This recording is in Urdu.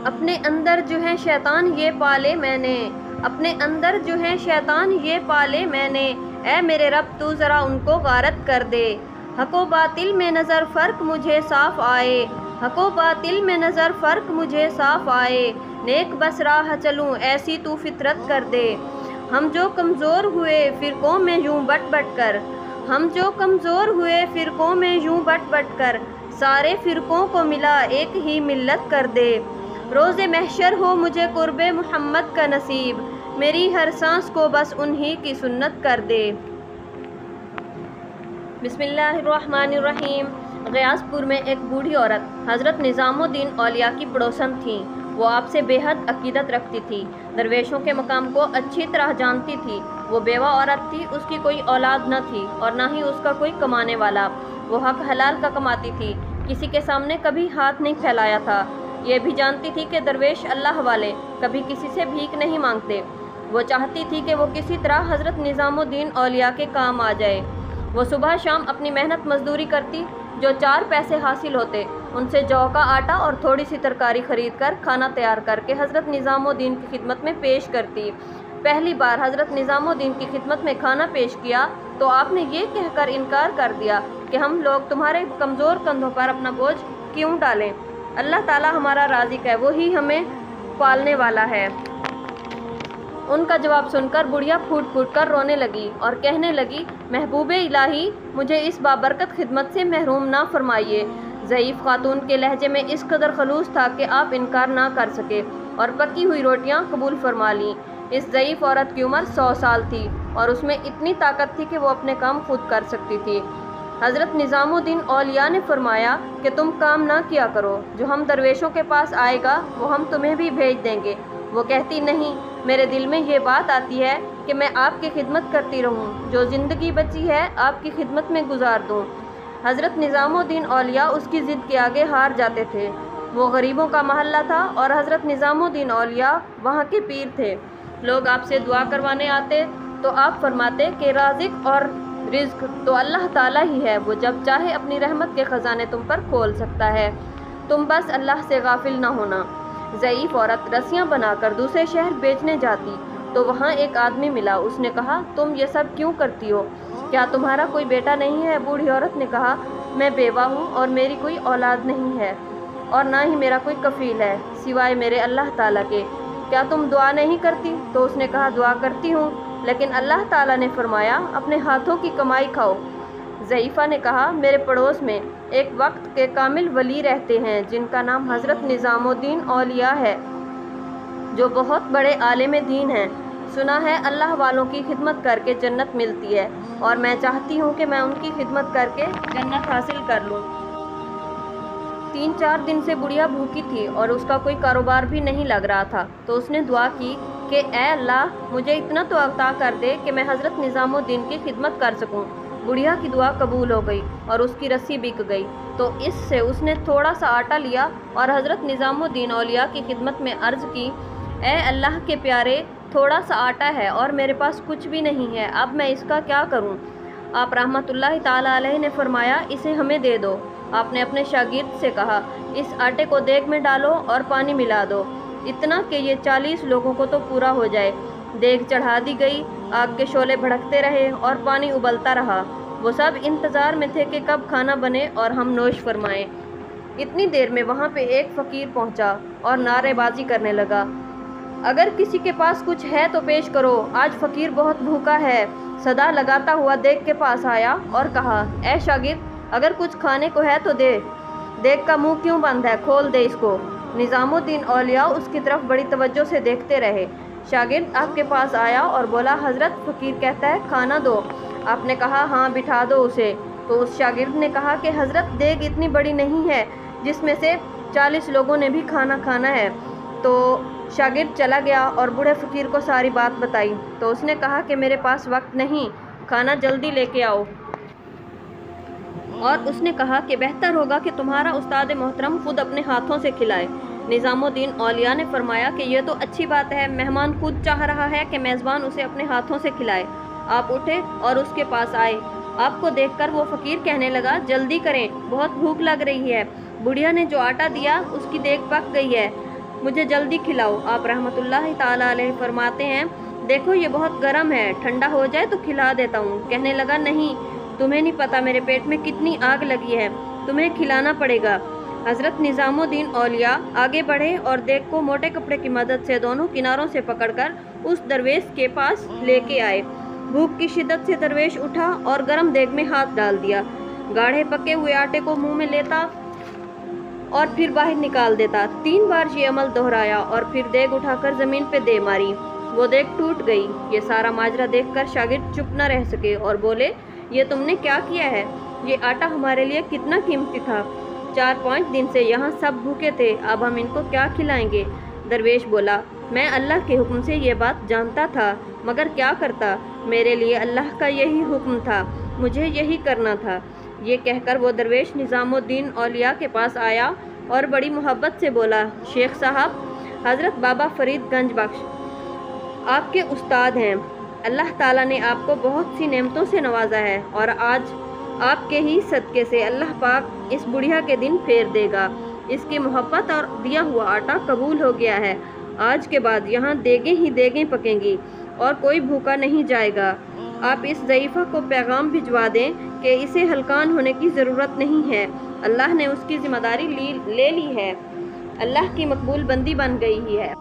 اپنے اندر جو ہے شیطان یہ پالے میں نے، اپنے اندر جو ہے شیطان یہ پالے میں نے، اے میرے رب تو ذرا ان کو غارت کر دے۔ حق و باطل میں نظر فرق مجھے صاف آئے، حق و باطل میں نظر فرق مجھے صاف آئے، نیک بس راہ چلوں ایسی تو فطرت کر دے۔ ہم جو کمزور ہوئے فرقوں میں یوں بٹ بٹ کر، ہم جو کمزور ہوئے فرقوں میں یوں بٹ بٹ کر، سارے فرقوں کو ملا ایک ہی ملت کر دے۔ روز محشر ہو مجھے قرب محمد کا نصیب، میری ہر سانس کو بس انہی کی سنت کر دے۔ بسم اللہ الرحمن الرحیم۔ غیاث پور میں ایک بوڑھی عورت حضرت نظام الدین اولیاء کی پڑوسن تھیں۔ وہ آپ سے بے حد عقیدت رکھتی تھی، درویشوں کے مقام کو اچھی طرح جانتی تھی۔ وہ بیوہ عورت تھی، اس کی کوئی اولاد نہ تھی اور نہ ہی اس کا کوئی کمانے والا۔ وہ حق حلال کا کماتی تھی، کسی کے سامنے کبھی ہاتھ نہیں پھیلایا تھا۔ یہ بھی جانتی تھی کہ درویش اللہ والے کبھی کسی سے بھیک نہیں مانگتے۔ وہ چاہتی تھی کہ وہ کسی طرح حضرت نظام الدین اولیاء کے کام آ جائے۔ وہ صبح شام اپنی محنت مزدوری کرتی، جو 4 پیسے حاصل ہوتے ان سے جو کا آٹا اور تھوڑی سی ترکاری خرید کر کھانا تیار کر کے حضرت نظام الدین کی خدمت میں پیش کرتی۔ پہلی بار حضرت نظام الدین کی خدمت میں کھانا پیش کیا تو آپ نے یہ کہہ کر انکار کر دیا کہ ہم لوگ تمہارے کمزور کندھوں پر اپنا بوجھ کیوں ڈالیں، اللہ تعالیٰ ہمارا رازق ہے، وہی ہمیں پالنے والا ہے۔ ان کا جواب سن کر بڑھیا پھوٹ پھوٹ کر رونے لگی اور کہنے لگی، محبوب الہی مجھے اس بابرکت خدمت سے محروم نہ فرمائیے۔ ضعیف خاتون کے لہجے میں اس قدر خلوص تھا کہ آپ انکار نہ کر سکے اور پکی ہوئی روٹیاں قبول فرما لیں۔ اس ضعیف عورت کی عمر 100 سال تھی اور اس میں اتنی طاقت تھی کہ وہ اپنے کام خود کر سکتی تھی۔ حضرت نظام الدین اولیاء نے فرمایا کہ تم کام نہ کیا کرو، جو ہم درویشوں کے پاس آئے گا وہ ہم تمہیں بھی بھیج دیں گے۔ وہ کہتی، نہیں، میرے دل میں یہ بات آتی ہے کہ میں آپ کی خدمت کرتی رہوں، جو زندگی بچی ہے آپ کی خدمت میں گزار دوں۔ حضرت نظام الدین اولیاء اس کی ضد کے آگے ہار جاتے تھے۔ وہ غریبوں کا محلہ تھا اور حضرت نظام الدین اولیاء وہاں کے پیر تھے۔ لوگ آپ سے دعا کروانے آتے تو آپ فرماتے کہ رازق اور رزق تو اللہ تعالیٰ ہی ہے، وہ جب چاہے اپنی رحمت کے خزانے تم پر کھول سکتا ہے، تم بس اللہ سے غافل نہ ہونا۔ ضعیف عورت رسیاں بنا کر دوسرے شہر بیچنے جاتی تو وہاں ایک آدمی ملا۔ اس نے کہا، تم یہ سب کیوں کرتی ہو؟ کیا تمہارا کوئی بیٹا نہیں ہے؟ بوڑھی عورت نے کہا، میں بیوہ ہوں اور میری کوئی اولاد نہیں ہے اور نہ ہی میرا کوئی کفیل ہے سوائے میرے اللہ تعالیٰ کے۔ کیا تم دعا نہیں کرتی؟ تو اس نے کہا، دعا کرتی ہوں، لیکن اللہ تعالیٰ نے فرمایا اپنے ہاتھوں کی کمائی کھاؤ۔ ضعیفہ نے کہا، میرے پڑوس میں ایک وقت کے کامل ولی رہتے ہیں جن کا نام حضرت نظام الدین اولیاء ہے، جو بہت بڑے عالم دین ہیں۔ سنا ہے اللہ والوں کی خدمت کر کے جنت ملتی ہے اور میں چاہتی ہوں کہ میں ان کی خدمت کر کے جنت حاصل کر لوں۔ 3-4 دن سے بڑھیا بھوکی تھی اور اس کا کوئی کاروبار بھی نہیں لگ رہا تھا، تو اس نے دعا کی کہ اے اللہ مجھے اتنا تو عطا کر دے کہ میں حضرت نظام الدین کی خدمت کر سکوں۔ بڑھیا کی دعا قبول ہو گئی اور اس کی رسی بک گئی، تو اس سے اس نے تھوڑا سا آٹا لیا اور حضرت نظام الدین اولیاء کی خدمت میں عرض کی، اے اللہ کے پیارے، تھوڑا سا آٹا ہے اور میرے پاس کچھ بھی نہیں ہے، اب میں اس کا کیا کروں؟ آپ رحمۃ اللہ تعالیٰ علیہ نے فرمایا، اسے ہمیں دے دو۔ آپ نے اپنے شاگرد سے کہا، اس آٹے کو دیگ میں ڈالو اور پانی ملا دو، اتنا کہ یہ 40 لوگوں کو تو پورا ہو جائے۔ دیگ چڑھا دی گئی، آگ کے شعلے بھڑکتے رہے اور پانی ابلتا رہا۔ وہ سب انتظار میں تھے کہ کب کھانا بنے اور ہم نوش فرمائیں۔ اتنی دیر میں وہاں پہ ایک فقیر پہنچا اور نعرے بازی کرنے لگا، اگر کسی کے پاس کچھ ہے تو پیش کرو، آج فقیر بہت بھوکا ہے۔ صدا لگاتا ہوا دیگ کے پاس آیا اور کہا، اے شاگرد، اگر کچھ کھانے کو ہے تو دے، دیگ کا منہ کیوں بند ہے، کھول دے اس کو۔ نظام الدین اولیاء اس کی طرف بڑی توجہ سے دیکھتے رہے۔ شاگرد آپ کے پاس آیا اور بولا، حضرت فقیر کہتا ہے کھانا دو۔ آپ نے کہا، ہاں بٹھا دو اسے۔ تو اس شاگرد نے کہا کہ حضرت دیگ اتنی بڑی نہیں ہے جس میں سے 40 لوگوں نے بھی کھانا کھانا ہے۔ تو شاگرد چلا گیا اور بوڑھے فقیر کو ساری بات بتائی، تو اس نے کہا کہ میرے پاس وقت نہیں، کھانا جلدی لے کے آؤ۔ اور اس نے کہا کہ بہتر ہوگا کہ تمہارا استاد محترم خود اپنے ہاتھوں سے کھلائے۔ نظام الدین اولیاء نے فرمایا کہ یہ تو اچھی بات ہے، مہمان خود چاہ رہا ہے کہ میزبان اسے اپنے ہاتھوں سے کھلائے۔ آپ اٹھے اور اس کے پاس آئے۔ آپ کو دیکھ کر وہ فقیر کہنے لگا، جلدی کریں، بہت بھوک لگ رہی ہے۔ بڑھیا نے جو آٹا دیا اس کی دیگ پک گئی ہے، مجھے جلدی کھلاؤ۔ آپ رحمۃ اللہ تعالیٰ علیہ فرماتے ہیں، دیکھو یہ بہت گرم ہے، ٹھنڈا ہو جائے تو کھلا دیتا ہوں۔ کہنے لگا، نہیں، تمہیں نہیں پتہ میرے پیٹ میں کتنی آگ لگی ہے، تمہیں کھلانا پڑے گا۔ حضرت نظام الدین اولیاء آگے بڑھے اور دیگ کو موٹے کپڑے کی مدد سے دونوں کناروں سے پکڑ کر اس درویش کے پاس لے کے آئے۔ بھوک کی شدت سے درویش اٹھا اور گرم دیگ میں ہاتھ ڈال دیا، گاڑھے پکے ہوئے آٹے کو منہ میں لیتا اور پھر باہر نکال دیتا۔ 3 بار یہ عمل دہرایا اور پھر دیگ اٹھا کر زمین پہ دے ماری، وہ دیگ ٹوٹ گئی۔ یہ سارا ماجرا دیکھ کر شاگرد چپ نہ رہ سکے اور بولے، یہ تم نے کیا کیا ہے؟ یہ آٹا ہمارے لیے کتنا قیمتی تھا، 4-5 دن سے یہاں سب بھوکے تھے، اب ہم ان کو کیا کھلائیں گے؟ درویش بولا، میں اللہ کے حکم سے یہ بات جانتا تھا، مگر کیا کرتا، میرے لیے اللہ کا یہی حکم تھا، مجھے یہی کرنا تھا۔ یہ کہہ کر وہ درویش نظام الدین اولیاء کے پاس آیا اور بڑی محبت سے بولا، شیخ صاحب، حضرت بابا فرید گنج بخش آپ کے استاد ہیں، اللہ تعالیٰ نے آپ کو بہت سی نعمتوں سے نوازا ہے اور آج آپ کے ہی صدقے سے اللہ پاک اس بڑھیا کے دن پھیر دے گا۔ اس کی محبت اور دیا ہوا آٹا قبول ہو گیا ہے، آج کے بعد یہاں دیگیں ہی دیگیں پکیں گی اور کوئی بھوکا نہیں جائے گا۔ آپ اس ضعیفہ کو پیغام بھجوا دیں کہ اسے ہلکان ہونے کی ضرورت نہیں ہے، اللہ نے اس کی ذمہ داری لے لی ہے، اللہ کی مقبول بندی بن گئی ہے۔